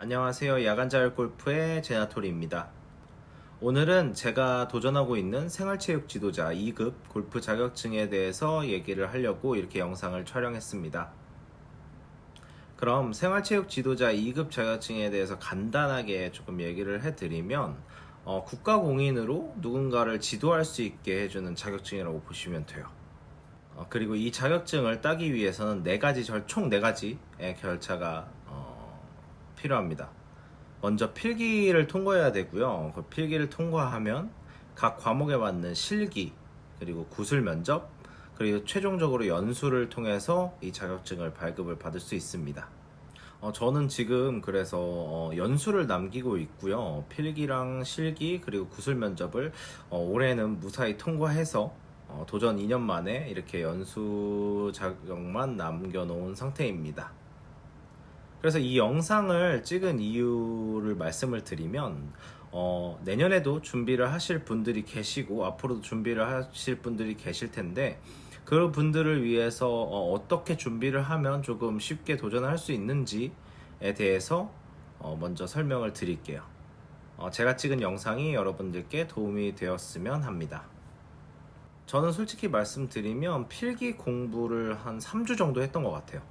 안녕하세요. 야간자율골프의 제나토리입니다. 오늘은 제가 도전하고 있는 생활체육 지도자 2급 골프 자격증에 대해서 얘기를 하려고 이렇게 영상을 촬영했습니다. 그럼 생활체육 지도자 2급 자격증에 대해서 간단하게 조금 얘기를 해드리면 국가공인으로 누군가를 지도할 수 있게 해주는 자격증이라고 보시면 돼요. 그리고 이 자격증을 따기 위해서는 총 4가지의 절차가 필요합니다. 먼저 필기를 통과해야 되고요. 그 필기를 통과하면 각 과목에 맞는 실기, 그리고 구술 면접, 그리고 최종적으로 연수를 통해서 이 자격증을 발급을 받을 수 있습니다. 저는 지금 그래서 연수를 남기고 있고요. 필기랑 실기 그리고 구술 면접을 올해는 무사히 통과해서 도전 2년 만에 이렇게 연수 자격만 남겨놓은 상태입니다. 그래서 이 영상을 찍은 이유를 말씀을 드리면 내년에도 준비를 하실 분들이 계시고 앞으로도 준비를 하실 분들이 계실 텐데 그런 분들을 위해서 어떻게 준비를 하면 조금 쉽게 도전할 수 있는지에 대해서 먼저 설명을 드릴게요. 제가 찍은 영상이 여러분들께 도움이 되었으면 합니다. 저는 솔직히 말씀드리면 필기 공부를 한 3주 정도 했던 것 같아요.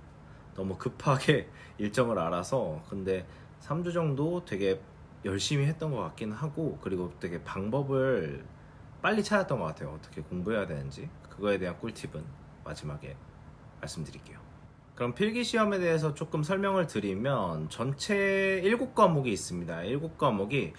너무 급하게 일정을 알아서. 근데 3주 정도 되게 열심히 했던 것 같긴 하고, 그리고 되게 방법을 빨리 찾았던 것 같아요. 어떻게 공부해야 되는지. 그거에 대한 꿀팁은 마지막에 말씀드릴게요. 그럼 필기 시험에 대해서 조금 설명을 드리면 전체 7과목이 있습니다. 7과목이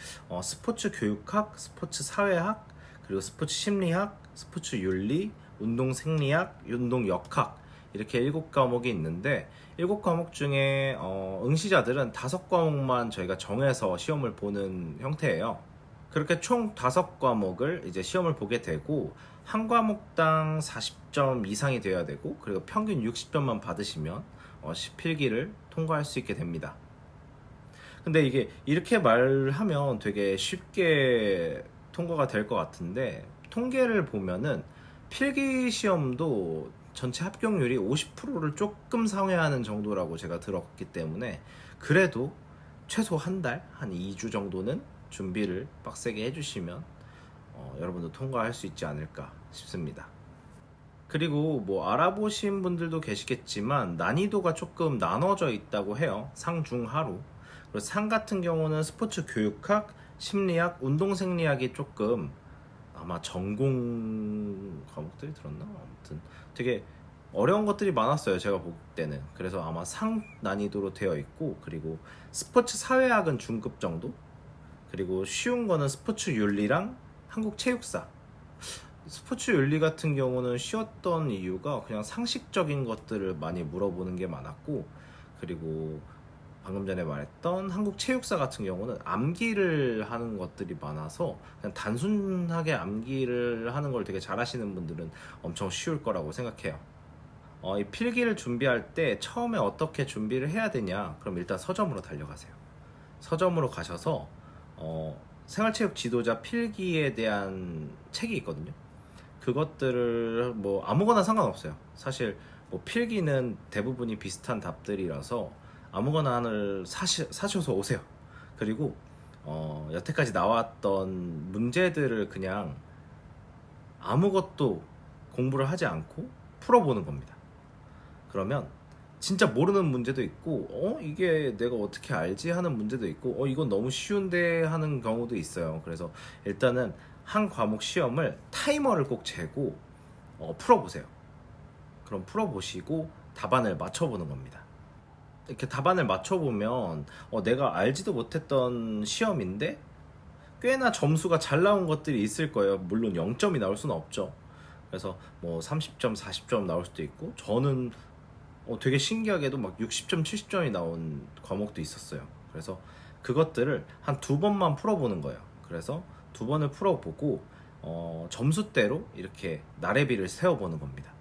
스포츠 교육학, 스포츠 사회학, 그리고 스포츠 심리학, 스포츠 윤리, 운동 생리학, 운동 역학, 이렇게 7과목이 있는데 7과목 중에 응시자들은 5과목만 저희가 정해서 시험을 보는 형태예요. 그렇게 총 5과목을 이제 시험을 보게 되고 한 과목당 40점 이상이 되어야 되고, 그리고 평균 60점만 받으시면 필기를 통과할 수 있게 됩니다. 근데 이게 이렇게 말하면 되게 쉽게 통과가 될 것 같은데, 통계를 보면은 필기 시험도 전체 합격률이 50%를 조금 상회하는 정도라고 제가 들었기 때문에 그래도 최소 한 달, 한 2주 정도는 준비를 빡세게 해주시면 여러분도 통과할 수 있지 않을까 싶습니다. 그리고 뭐 알아보신 분들도 계시겠지만 난이도가 조금 나눠져 있다고 해요. 상, 중, 하로. 그리고 상 같은 경우는 스포츠 교육학, 심리학, 운동생리학이 조금 아마 전공 과목들이 들었나? 아무튼 되게 어려운 것들이 많았어요, 제가 볼 때는. 그래서 아마 상 난이도로 되어 있고, 그리고 스포츠 사회학은 중급 정도, 그리고 쉬운 거는 스포츠 윤리랑 한국 체육사. 스포츠 윤리 같은 경우는 쉬웠던 이유가 그냥 상식적인 것들을 많이 물어보는 게 많았고, 그리고 방금 전에 말했던 한국 체육사 같은 경우는 암기를 하는 것들이 많아서 그냥 단순하게 암기를 하는 걸 되게 잘하시는 분들은 엄청 쉬울 거라고 생각해요. 이 필기를 준비할 때 처음에 어떻게 준비를 해야 되냐? 그럼 일단 서점으로 달려가세요. 서점으로 가셔서 생활체육 지도자 필기에 대한 책이 있거든요. 그것들을 뭐 아무거나 상관없어요. 사실 뭐 필기는 대부분이 비슷한 답들이라서 아무거나 하나를 사셔서 오세요. 그리고 여태까지 나왔던 문제들을 그냥 아무것도 공부를 하지 않고 풀어보는 겁니다. 그러면 진짜 모르는 문제도 있고 이게 내가 어떻게 알지 하는 문제도 있고 이건 너무 쉬운데 하는 경우도 있어요. 그래서 일단은 한 과목 시험을 타이머를 꼭 재고 풀어보세요. 그럼 풀어보시고 답안을 맞춰보는 겁니다. 이렇게 답안을 맞춰보면 내가 알지도 못했던 시험인데 꽤나 점수가 잘 나온 것들이 있을 거예요. 물론 0점이 나올 수는 없죠. 그래서 뭐 30점, 40점 나올 수도 있고, 저는 되게 신기하게도 막 60점, 70점이 나온 과목도 있었어요. 그래서 그것들을 한 2번만 풀어보는 거예요. 그래서 2번을 풀어보고 점수대로 이렇게 나래비를 세워보는 겁니다.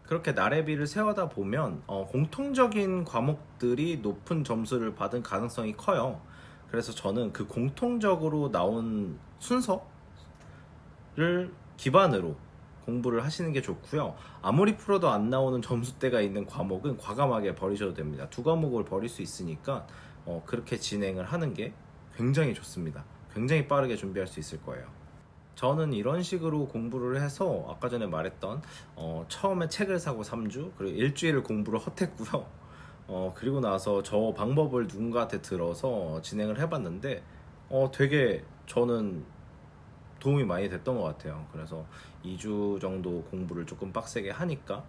그렇게 나래비를 세우다 보면 공통적인 과목들이 높은 점수를 받은 가능성이 커요. 그래서 저는 그 공통적으로 나온 순서를 기반으로 공부를 하시는 게 좋고요. 아무리 풀어도 안 나오는 점수대가 있는 과목은 과감하게 버리셔도 됩니다. 2과목을 버릴 수 있으니까 그렇게 진행을 하는 게 굉장히 좋습니다. 굉장히 빠르게 준비할 수 있을 거예요. 저는 이런 식으로 공부를 해서 아까 전에 말했던 처음에 책을 사고 3주 그리고 일주일을 공부를 헛했고요. 그리고 나서 저 방법을 누군가한테 들어서 진행을 해봤는데 되게 저는 도움이 많이 됐던 것 같아요. 그래서 2주 정도 공부를 조금 빡세게 하니까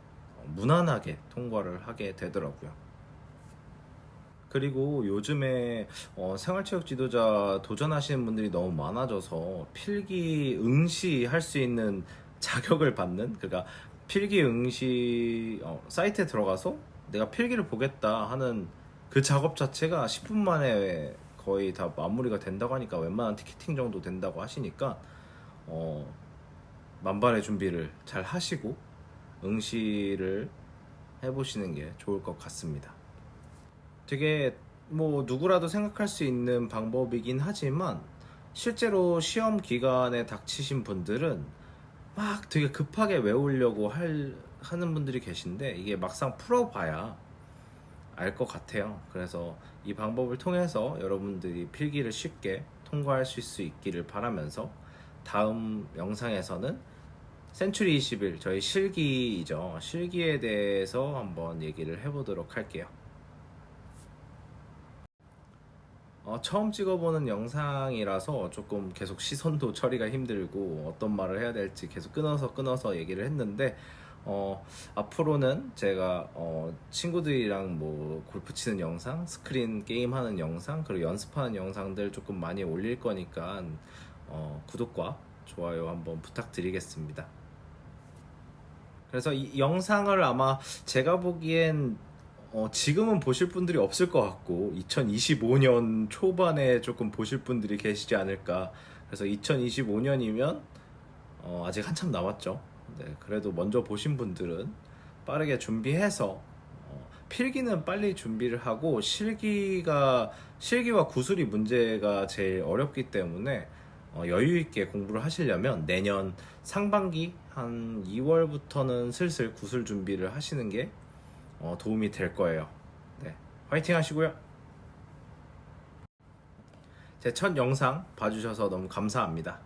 무난하게 통과를 하게 되더라고요. 그리고 요즘에 생활체육 지도자 도전하시는 분들이 너무 많아져서 필기 응시 할 수 있는 자격을 받는, 그러니까 필기 응시 사이트에 들어가서 내가 필기를 보겠다 하는 그 작업 자체가 10분 만에 거의 다 마무리가 된다고 하니까, 웬만한 티켓팅 정도 된다고 하시니까 어, 만반의 준비를 잘 하시고 응시를 해보시는 게 좋을 것 같습니다. 되게 뭐 누구라도 생각할 수 있는 방법이긴 하지만, 실제로 시험 기간에 닥치신 분들은 막 되게 급하게 외우려고 하는 분들이 계신데, 이게 막상 풀어봐야 알 것 같아요. 그래서 이 방법을 통해서 여러분들이 필기를 쉽게 통과하실 수 있기를 바라면서, 다음 영상에서는 센츄리 21 저희 실기이죠. 실기에 대해서 한번 얘기를 해보도록 할게요. 처음 찍어보는 영상이라서 조금 계속 시선도 처리가 힘들고 어떤 말을 해야 될지 계속 끊어서 얘기를 했는데, 앞으로는 제가 친구들이랑 뭐 골프 치는 영상, 스크린 게임 하는 영상, 그리고 연습하는 영상들 조금 많이 올릴 거니까 구독과 좋아요 한번 부탁드리겠습니다. 그래서 이 영상을 아마 제가 보기엔 지금은 보실 분들이 없을 것 같고, 2025년 초반에 조금 보실 분들이 계시지 않을까. 그래서 2025년이면 아직 한참 남았죠. 네, 그래도 먼저 보신 분들은 빠르게 준비해서 필기는 빨리 준비를 하고, 실기와 구술이 문제가 제일 어렵기 때문에 여유 있게 공부를 하시려면 내년 상반기 한 2월부터는 슬슬 구술 준비를 하시는 게 도움이 될 거예요. 네, 화이팅 하시고요. 제 첫 영상 봐주셔서 너무 감사합니다.